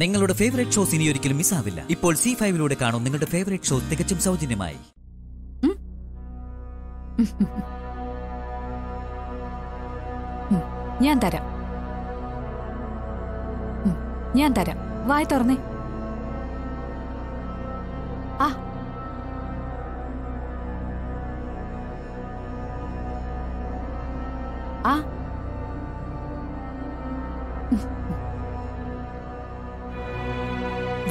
നിങ്ങളുടെ favourite shows ഇനി ഒരിക്കലും മിസ്സാവില്ല. ഇപ്പോൾ C5 കാണും നിങ്ങളുടെ ഫേവറേറ്റ് ഷോ തികച്ചും സൗജന്യമായി. ഞാൻ തരാം. വായ തുറന്നേ.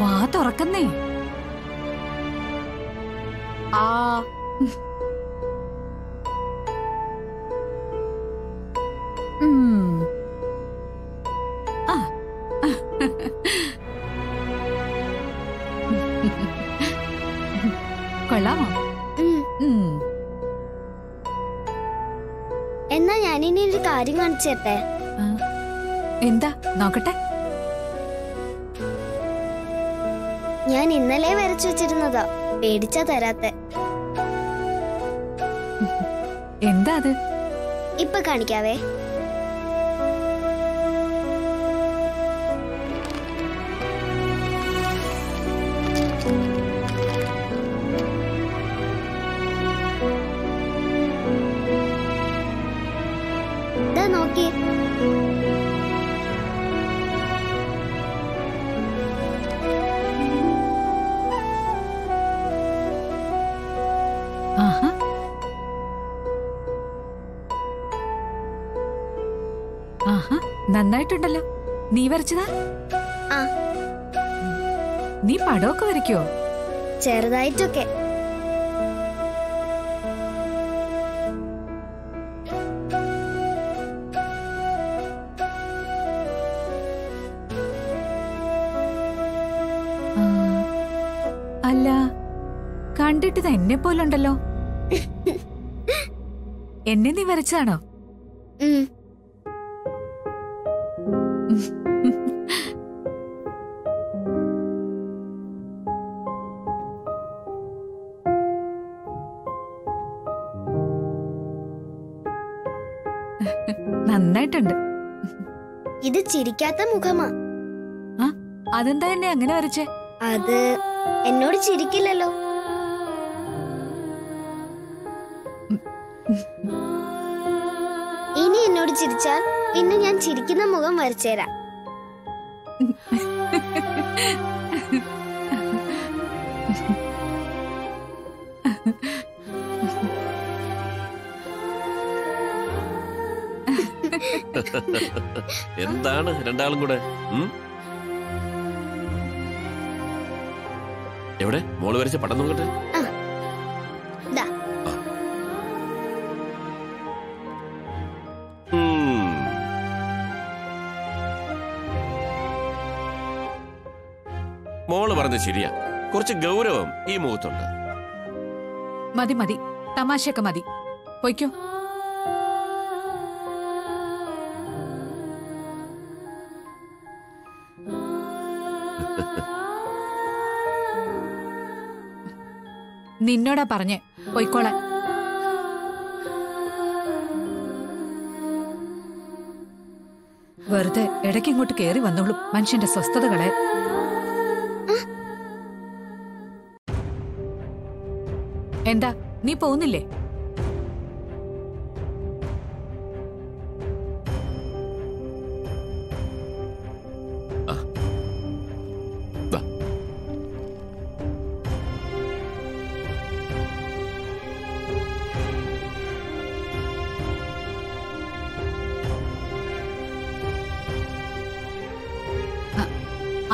വാ തുറക്കുന്നേ. കൊള്ളാമോ? എന്നാ ഞാനിനി ഒരു കാര്യം കാണിച്ചേട്ടെ. എന്താ നോക്കട്ടെ. ഞാൻ ഇന്നലെ വരച്ചു വെച്ചിരുന്നതാ, പേടിച്ചാ തരാത്തെ. എന്താ അത്? ഇപ്പൊ കാണിക്കാവേ. നോക്കി. നന്നായിട്ടുണ്ടല്ലോ. നീ വരച്ചതാ? നീ പടമൊക്കെ വരയ്ക്കോ? ചെറുതായിട്ടൊക്കെ. അല്ല, കണ്ടിട്ട് എന്നെ പോലുണ്ടല്ലോ. എന്നെ നീ വരച്ചാണോ? നന്നായിട്ടുണ്ട്. ഇത് ചിരിക്കാത്ത മുഖമാ. അതെന്താ എന്നെ അങ്ങനെ വരച്ചേ? അത് എന്നോട് ചിരിക്കില്ലല്ലോ. ഇനി എന്നോട് ചിരിച്ചാൽ പിന്നെ ഞാൻ ചിരിക്കുന്ന മുഖം വരച്ചേരാം. എന്താണ് രണ്ടാളും കൂടെ? എവിടെ മോള് വരച്ച പടം നോക്കട്ടെ. മോള് പറഞ്ഞത് ശരിയാ, കുറച്ച് ഗൗരവം ഈ മുഖത്തുണ്ട്. മതി മതി, തമാശയൊക്കെ മതി, പൊയ്ക്കോ. നിന്നോടാ പറഞ്ഞേ പൊയ്ക്കോളാൻ. വെറുതെ ഇടയ്ക്ക് ഇങ്ങോട്ട് കേറി വന്നോളൂ മനുഷ്യന്റെ സ്വസ്ഥതകളെ. എന്താ നീ പോകുന്നില്ലേ?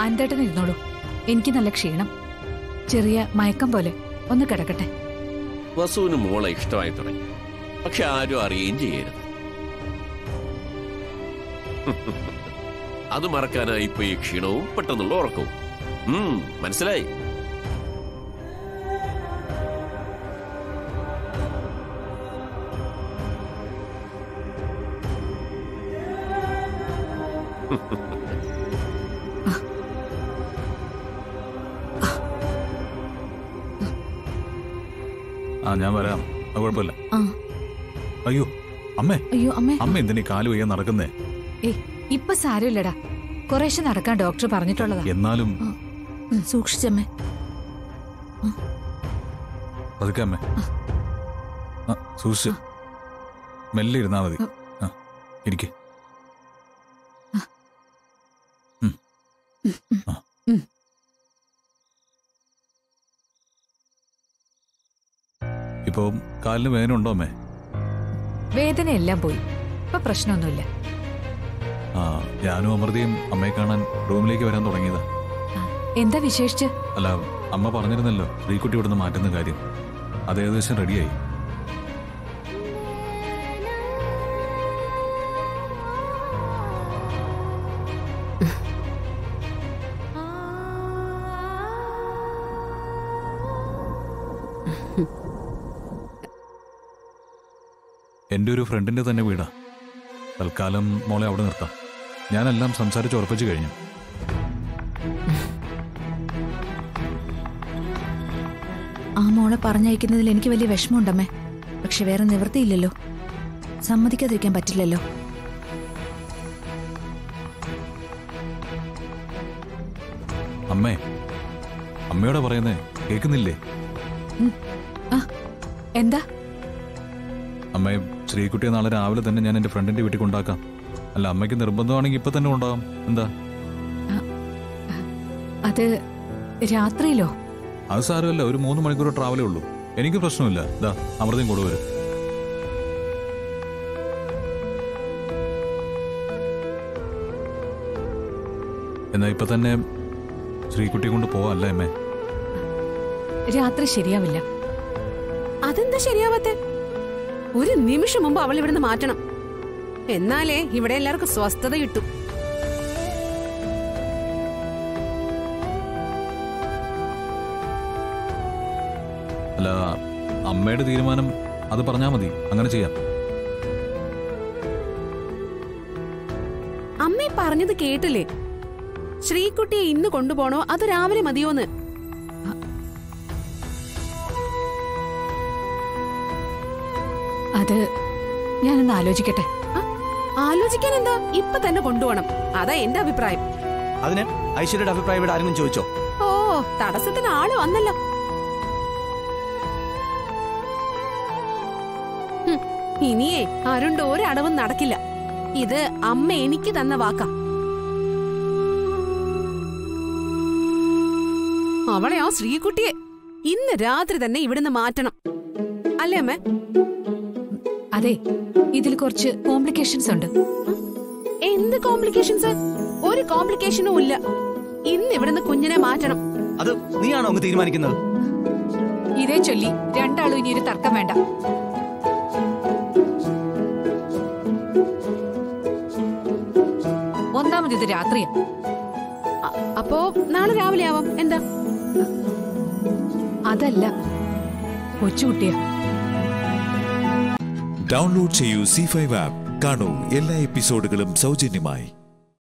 ആന്തേട്ടൻ ഇരുന്നോളൂ, എനിക്ക് നല്ല ക്ഷീണം, ചെറിയ മയക്കം പോലെ. ഒന്ന് കിടക്കട്ടെ. വസുവിന് മോളെ ഇഷ്ടമായി തുടങ്ങി, പക്ഷെ ആരും അറിയുകയും ചെയ്യരുത്. അത് മറക്കാനായി ഇപ്പൊ ഈ ക്ഷീണവും പെട്ടെന്നുള്ള ഉറക്കവും. മനസ്സിലായി? ഞാൻ വരാം, കുഴപ്പമില്ല. അയ്യോ അമ്മേ, അയ്യോ അമ്മേ, അമ്മ എന്തിനീ കാല് വയ്യാൻ നടക്കുന്നേ? ഇപ്പൊ സാരമില്ലടാ, കുറേശ്ശെ നടക്കാൻ ഡോക്ടർ പറഞ്ഞിട്ടുള്ളതാ. എന്നാലും സൂക്ഷിച്ചമ്മേ. പതുക്കെ അമ്മേ. സൂക്ഷിച്ച് മെല്ലെ ഇരുന്നാ മതി. ഇരിക്കെ. ഇപ്പോ കാലിന് വേദന ഉണ്ടോ അമ്മേ? വേദനയെല്ലാം പോയി, ഇപ്പൊ പ്രശ്നമൊന്നുമില്ല. ഞാനും അമൃതയും അമ്മയെ കാണാൻ റൂമിലേക്ക് വരാൻ തുടങ്ങിയതാ. എന്താ വിശേഷിച്ച്? അല്ല, അമ്മ പറഞ്ഞിരുന്നല്ലോ ശ്രീകുട്ടി ഇവിടുന്ന് മാറ്റുന്ന കാര്യം. അത് ഏകദേശം റെഡിയായി. എൻ്റെ ഒരു ഫ്രണ്ടിന്റെ തന്നെ വീടാ. തൽക്കാലം മോളെ അവിടെ നിർത്താം. ഞാനെല്ലാം സംസാരിച്ച് ഉറപ്പിച്ചു കഴിഞ്ഞു. ആ മോളെ പറഞ്ഞയക്കുന്നതിൽ എനിക്ക് വലിയ വിഷമമുണ്ടമ്മേ. പക്ഷെ വേറെ നിവൃത്തിയില്ലല്ലോ, സമ്മതിക്കാതിരിക്കാൻ പറ്റില്ലല്ലോ. അമ്മേ, അമ്മയോടാ പറയുന്നേ, കേൾക്കുന്നില്ലേ? എന്താ? അമ്മേ, ശ്രീകുട്ടിയെ നാളെ രാവിലെ തന്നെ ഞാൻ എൻ്റെ ഫ്രണ്ടിന്റെ വീട്ടിൽ കൊണ്ടാക്കാം. അല്ല, അമ്മയ്ക്ക് നിർബന്ധമാണെങ്കിൽ ഇപ്പൊ തന്നെ കൊണ്ടാകാം. എന്താ? അത് രാത്രിയിലോ? അത് സാരമല്ല, ഒരു 3 മണിക്കൂർ ട്രാവലേ ഉള്ളൂ. എനിക്ക് പ്രശ്നമില്ല. ഇതാ അമൃതയും കൂടെ വരും. എന്നാ ഇപ്പൊ തന്നെ ശ്രീകുട്ടിയെ കൊണ്ട് പോവാല്ലേ അമ്മേ? രാത്രി ശരിയാവില്ല. അതെന്താ ശരിയാവാത്തെ? ഒരു നിമിഷം മുമ്പ് അവൾ ഇവിടുന്ന് മാറ്റണം. എന്നാലേ ഇവിടെ എല്ലാവർക്കും സ്വസ്ഥത കിട്ടും. അല്ല, അമ്മയുടെ തീരുമാനം അത് പറഞ്ഞാ മതി, അങ്ങനെ ചെയ്യാം. അമ്മ പറഞ്ഞത് കേട്ടില്ലേ? ശ്രീകുട്ടിയെ ഇന്ന് കൊണ്ടുപോണോ അത് രാവിലെ മതിയോന്ന്? അത് ഞാനൊന്ന് ആലോചിക്കട്ടെ. ആലോചിക്കാൻ എന്താ, ഇപ്പൊ തന്നെ കൊണ്ടുപോകണം. അതാ എന്റെ അഭിപ്രായം. അതിന് ഐശ്വര്യയുടെ അഭിപ്രായം ഇവിടെ ആരെങ്കിലും ചോദിച്ചോ? ഓ, തടസ്സത്തിന് ആള് വന്നല്ലോ. ഇനിയേ അരുണ്ട് ഒരടവും നടക്കില്ല. ഇത് അമ്മ എനിക്ക് തന്ന വാക്കാ. അവളെ ആ ശ്രീകുട്ടിയെ ഇന്ന് രാത്രി തന്നെ ഇവിടുന്ന് മാറ്റണം, അല്ലേ അമ്മേ? അതെ, ഇതിൽ കുറച്ച് കോംപ്ലിക്കേഷൻസ് ഉണ്ട്. എന്ത് കോംപ്ലിക്കേഷൻസ്? ഒരു കോംപ്ലിക്കേഷനും ഇല്ല. ഇന്ന് ഇവിടുന്ന് കുഞ്ഞിനെ മാറ്റണം. അത് നീയാണോ അങ്ങ് തീരുമാനിക്കുന്നത്? ഇതേ ചൊല്ലി രണ്ടാളും ഇനി ഒരു തർക്കം വേണ്ട. ഒന്നാമത് ഇത് രാത്രിയാ. അപ്പോ നാളെ രാവിലെ ആവാം. എന്താ? അതല്ല, കൊച്ചുകുട്ടിയാ. ഡൗൺലോഡ് ചെയ്യൂ C5 ആപ്പ്. കാണൂ എല്ലാ എപ്പിസോഡുകളും സൗജന്യമായി.